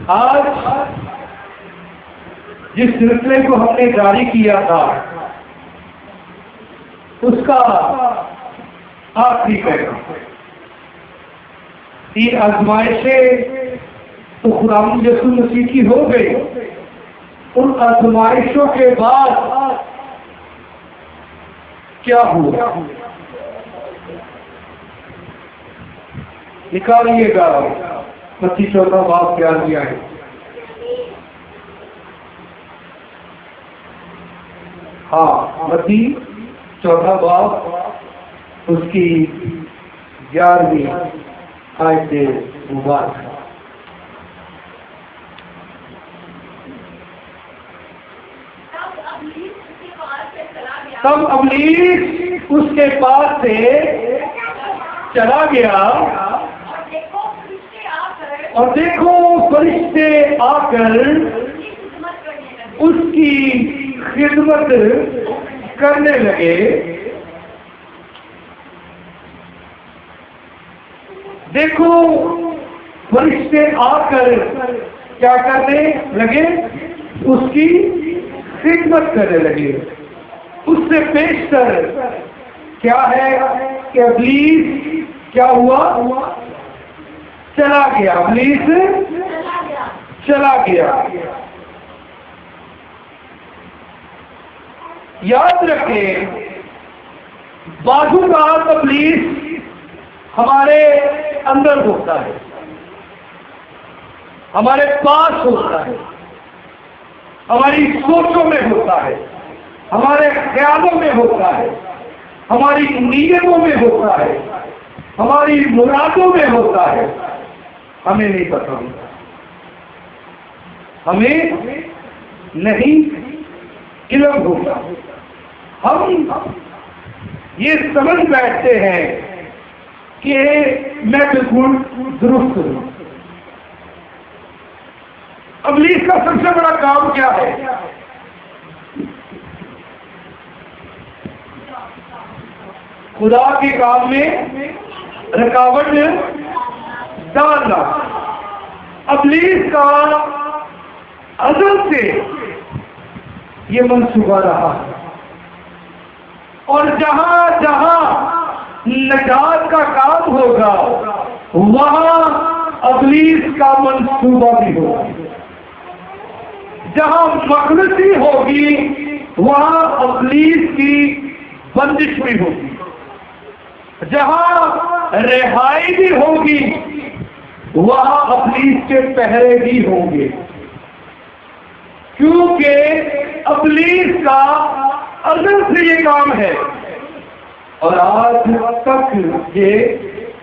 आज जिस सिलसिले को हमने जारी किया था उसका आखिरी पैगाम, ये आजमाइशें तो खुदावंद यीशु मसीह की हो गई। उन आजमाइशों के बाद क्या हुआ, निकालिएगा। मत्ती 14 बाब क्या दिया है। हाँ, मत्ती 14 बाब उसकी 11वीं आयत मुबारक। तब इब्लीस उसके पास से चला गया और देखो फरिश्ते आकर उसकी खिदमत करने लगे। देखो फरिश्ते आकर क्या करने लगे, उसकी खिदमत करने लगे। उससे पेशतर क्या है कि इब्लीस क्या हुआ, चला गया। इब्लीस चला गया। याद रखें, बाजूकात इब्लीस हमारे अंदर होता है, हमारे पास होता है, हमारी सोचों में होता है, हमारे ख्यालों में होता है, हमारी नीयतों में होता है, हमारी मुरादों में होता है। हमें नहीं पता होता, हमें नहीं इल्म होता। हम ये समझ बैठते हैं कि मैं बिल्कुल दुरुस्त हूं। इब्लीस का सबसे बड़ा काम क्या है? खुदा के काम में रुकावट डालना। इब्लीस का अज़ल से ये मंसूबा रहा और जहां जहां नजात का काम होगा वहां इब्लीस का मंसूबा भी होगा। जहां मखलसी होगी वहां इब्लीस की बंदिश भी होगी। जहां रिहाई भी होगी वहां इब्लीस के पहरे भी होंगे, क्योंकि इब्लीस का अज़ल से ये काम है और आज तक ये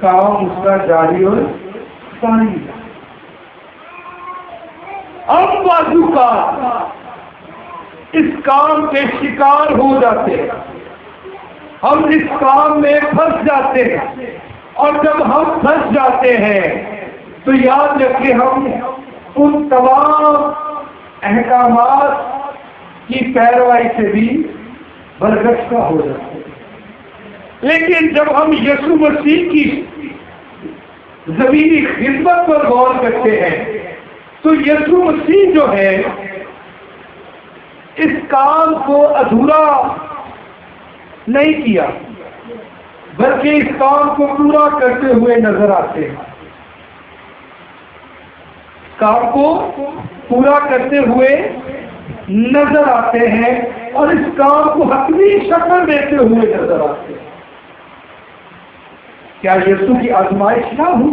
काम उसका जारी और सारी है। हम बाजू का इस काम के शिकार हो जाते हैं, हम इस काम में फंस जाते हैं और जब हम फंस जाते हैं तो याद रखिए हम उन तमाम अहकामात की पैरवाई से भी बरगश्ता हो जाते हैं। लेकिन जब हम यीशु मसीह की ज़मीनी खिदमत पर गौर करते हैं तो यीशु मसीह जो है इस काम को अधूरा नहीं किया, बल्कि इस काम को पूरा करते हुए नजर आते हैं। काम को पूरा करते हुए नजर आते हैं और इस काम को हतमी शक्ल देते हुए नजर आते हैं। क्या यीशु की आजमाइश ना हो?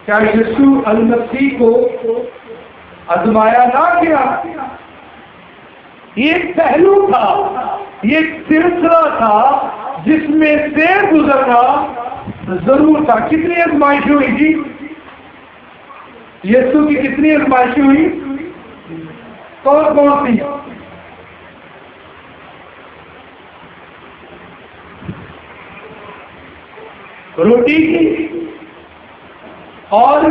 क्या यीशु अल-मसीह को आजमाया ना गया? ये पहलू था, ये सिलसिला था जिसमें से गुजरना जरूर था। कितनी आजमाइश हुई थी? यीशु की कितनी आजमाइश हुई? कौन कौन सी? रोटी की और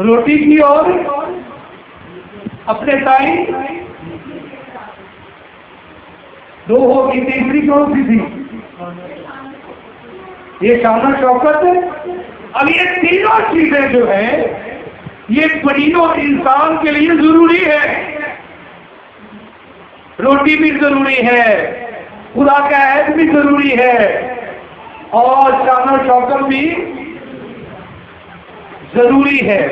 रोटी की और अपने टाइम दो होगी, तीसरी कौन सी थी? ये शान शौकत है। अब ये तीनों चीजें जो है ये तीनों इंसान के लिए जरूरी है। रोटी भी जरूरी है, खुदा का ऐद भी जरूरी है, और शान शौकत भी जरूरी है।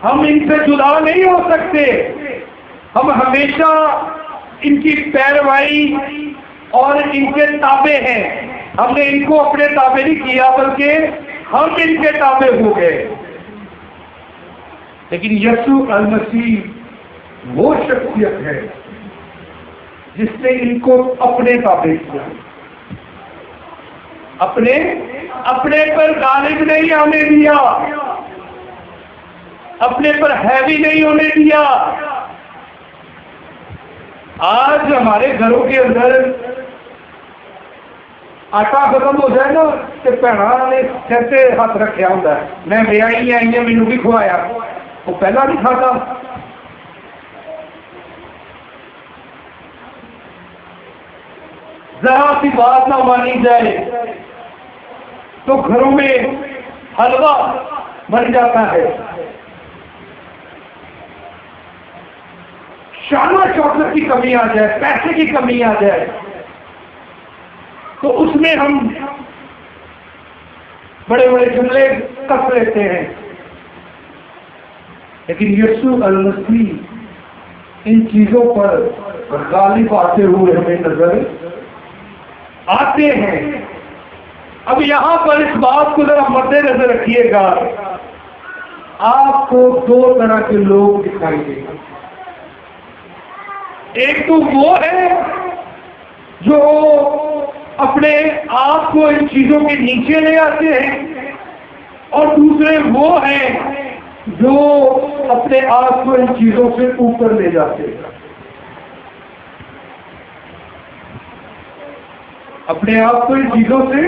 हम इनसे जुदा नहीं हो सकते। हम हमेशा इनकी पैरवाई और इनके ताबे हैं। हमने इनको अपने ताबे नहीं किया, बल्कि हम इनके ताबे हो गए। लेकिन यीशु अलमसीह वो शख्सियत है जिसने इनको अपने ताबे किया। अपने पर गालिब नहीं आने दिया, अपने पर हैवी नहीं होने दिया। आज हमारे घरों के अंदर आटा खत्म हो जाए ना तो भैना ने सिर से हाथ रखा होंगे, मैं ब्याही आई है, मैनू भी खुआया। वो पहला नहीं खाता। जरा सी बात ना मानी जाए तो घरों में हलवा बन जाता है। शान शौकत की कमी आ जाए, पैसे की कमी आ जाए, तो उसमें हम बड़े बड़े जुमले कस लेते हैं। लेकिन यीशु अलमसीह इन चीजों पर गालिब आते हुए हमें नजर आते हैं। अब यहां पर इस बात को जरा मद्देनजर रखिएगा। आपको दो तरह के लोग दिखाई देंगे। एक तो वो है जो अपने आप को इन चीजों के नीचे ले आते हैं, और दूसरे वो हैं जो अपने आप को इन चीजों से ऊपर ले जाते हैं। अपने आप को इन चीजों से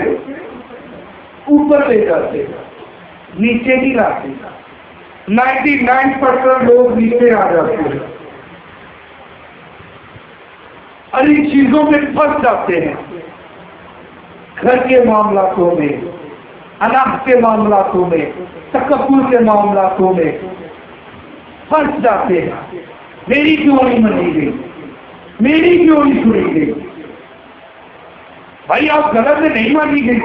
ऊपर ले जाते हैं, नीचे नहीं लाते। 99% लोग नीचे आ जाते हैं और इन चीजों में फंस जाते हैं। घर के मामलातों में, अनाज के मामलातों में, तकब्बुर के मामलातों में फंस जाते हैं। मेरी क्यों नहीं मानी गई, मेरी क्यों नहीं सुनी गई? भाई आप गलत में नहीं मानी गई।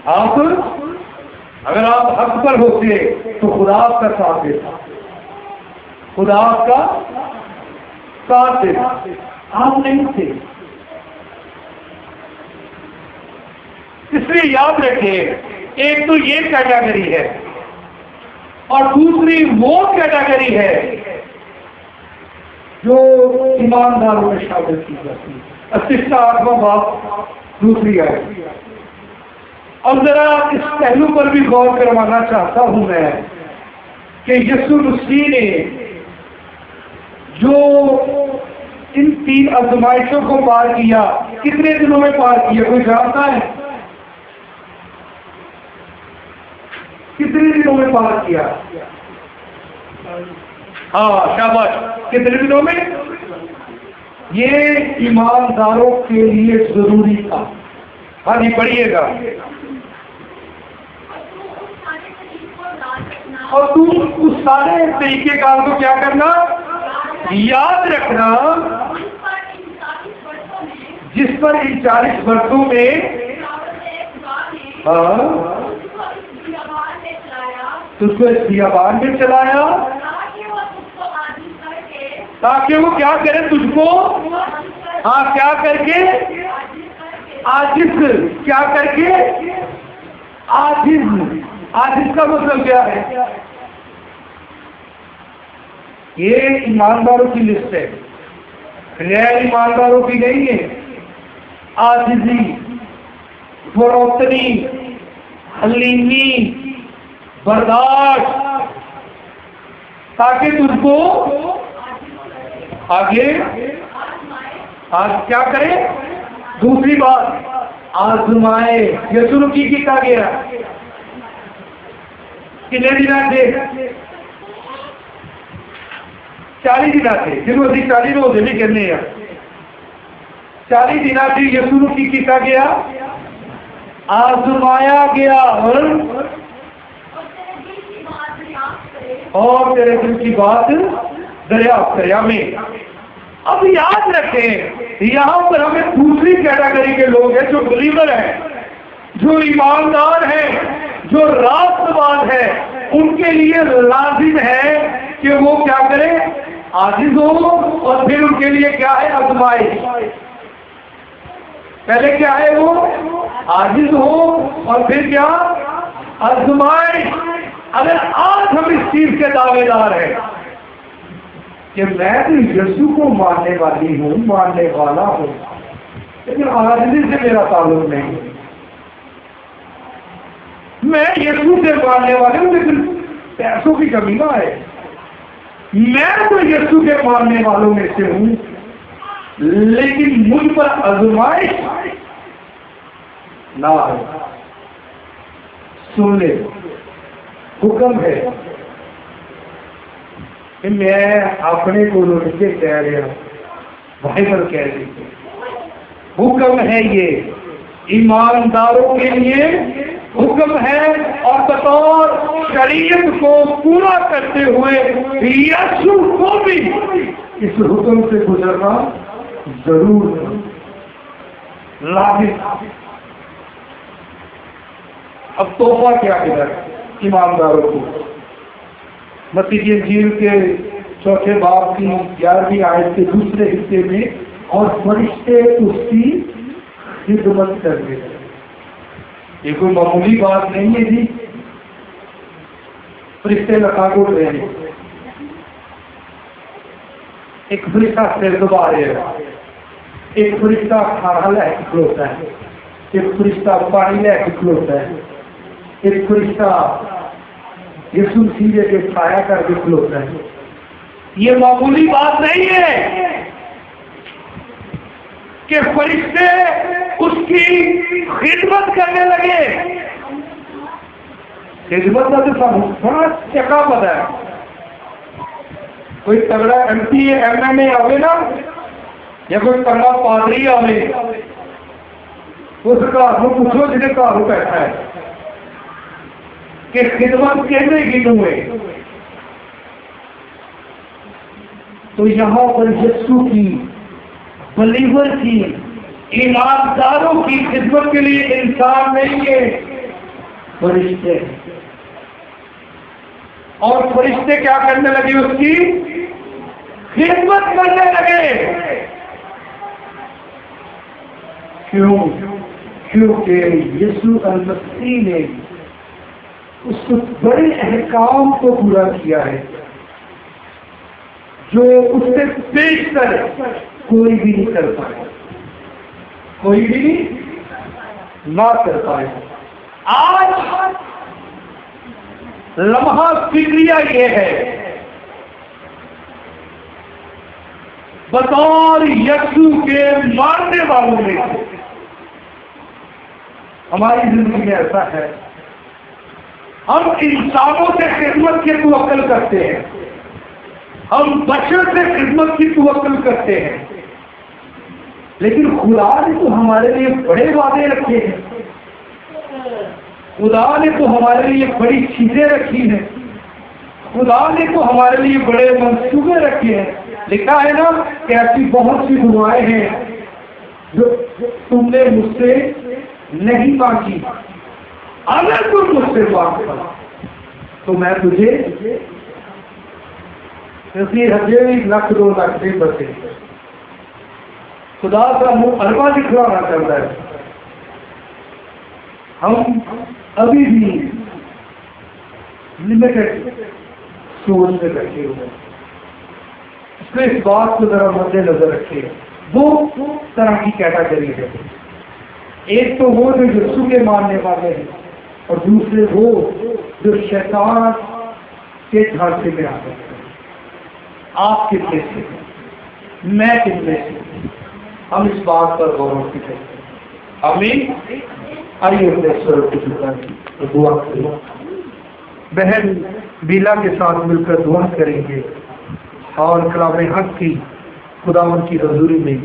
आप अगर आप हक पर होते तो खुदा आपका साथ देता, खुदा आपका साथ देता। आप नहीं थे। इसलिए याद रखिए, एक तो ये कैटेगरी है और दूसरी वो कैटेगरी है जो ईमानदारों में शामिल की जाती है। 8वां बाब दूसरी है। अब जरा इस पहलू पर भी गौर करवाना चाहता हूं मैं कि यीशु मसीह ने जो इन 3 आजमाइशों को पार किया, कितने दिनों में पार किया? कोई जानता है? कितने दिनों में पार किया? हाँ शाबाश, कितने दिनों में? ये ईमानदारों के लिए जरूरी था। हाँ जी पढ़िएगा। और तुम उस सारे तरीके कार को क्या करना? याद रखना जिस पर इन 40 वर्षों में तुझको इस बियाबान में चलाया ताकि वो क्या करे तुझको? हाँ क्या करके? आजिज। क्या करके? आजिज। आजिज का मतलब क्या है? ये ईमानदारों की लिस्ट है, गैर ईमानदारों की नहीं है। आजिजी, फरोतनी, हलीमी, बर्दाश्त, ताकि तुझको आगे आज क्या करे? दूसरी बात, आजमाए। ये शुरू की किया गया। कितने दिन थे? 40 दिन थे, जिन्होंने 40 रोज भी करने हैं। 40 दिनाची यीशु की किया गया, आजमाया गया और तेरे दिल की बात दरियाफ्त करे। हमें अब याद रखें, यहाँ पर हमें दूसरी कैटेगरी के लोग हैं जो बिलीवर हैं, जो ईमानदार हैं, जो रास्तबाज है, उनके लिए लाजिम है कि वो क्या करें, आजिज हो, और फिर उनके लिए क्या है, आजमाइश। पहले क्या है, वो आजिज हो और फिर क्या, आजमाइश। अगर आज हम इस चीज के दावेदार हैं कि मैं तो यीशु को मानने वाली हूं, मानने वाला हूं, लेकिन आजिजी से मेरा ताल्लुक नहीं, मैं यीशु से मानने वाले हूं लेकिन पैसों की कमी ना है, मैं तो यीशु के मानने वालों में से हूं लेकिन मुझ पर आजमाइश ना आए। सुन ले, हुक्म है कि मैं अपने को लुटके कह रहा, बाइबल कह रही, हुक्म है ये ईमानदारों के लिए हुक्म है, और बतौर शरीयत को पूरा करते हुए यीशु को भी इस हुक्म से गुजरना जरूर लाजिम। अब तोहफा क्या मिला ईमानदारों को? मत्ती की इंजील के 4 बाब की 11वीं आयत के दूसरे हिस्से में, और फरिश्ते उसकी खिदमत करते हैं। ये कोई मामूली बात नहीं है जी, फरिश्ते लगा को रहे, एक फरिश्ता सिर दबा रहे, एक फरिश्ता खाना लेके खलोता है, एक फरिश्ता पानी लेके खलोता है, एक फरिश्ता यीशु मसीह के छाया करके खलोता है। ये मामूली बात नहीं है कि फरिश्ते उसकी खिदमत करने लगे। खिदमत का तो सब बड़ा चक्का पता है। कोई तगड़ा MP MNA आवे ना, या कोई तगड़ा पादरी आवे, उस घर को पूछो जिन्हें घर बैठा है कि खिदमत कहने की हुए। तो यहाँ पर यीशु की, बिलीवर की, ईमानदारों की खिदमत के लिए इंसान नहीं है, फरिश्ते। और फरिश्ते क्या करने लगे, उसकी खिदमत करने लगे। क्यों? क्योंकि यीशु मसीह ने उस बड़े अहकाम को पूरा किया है जो उससे बेशतर कोई भी नहीं कर पाए, कोई भी ना कर पाए। आज लम्हा फिक्रिया ये है, बतौर यीशु के मानने वालों में हमारी जिंदगी में ऐसा है, हम इंसानों से खिदमत की तवक्कुल करते हैं, हम बशर से खिदमत की तवक्कुल करते हैं, लेकिन खुदा ने तो हमारे लिए बड़े वादे रखे हैं, खुदा ने तो हमारे लिए बड़ी चीजें रखी हैं, खुदा ने तो हमारे लिए बड़े मंसूबे रखे हैं। लिखा है ना कि ऐसी बहुत सी दुआएं हैं जो तुमने मुझसे नहीं मांगी, अगर तुम मुझसे मांगता तो मैं तुझे, क्योंकि हजे भी 1 लाख 2 लाख से बचे। खुदा का मुंह अरबा दिखलाना चाहता है। हम अभी भी लिमिटेड सोच में बैठे हुए, इसलिए इस बात को जरा मद्देनजर रखिए। 2 तरह की कैटेगरी है, एक तो वो जो यीशु के मानने वाले हैं, और दूसरे वो जो शैतान के झांसे में आते हैं। आप कितने से, मैं कितने से, हम इस बात पर गौर करते हैं। अमीन। आइए अपने दुआ करें। बहन बीला के साथ मिलकर दुआ करेंगे और कलाम हक की खुदावंद की हजूरी में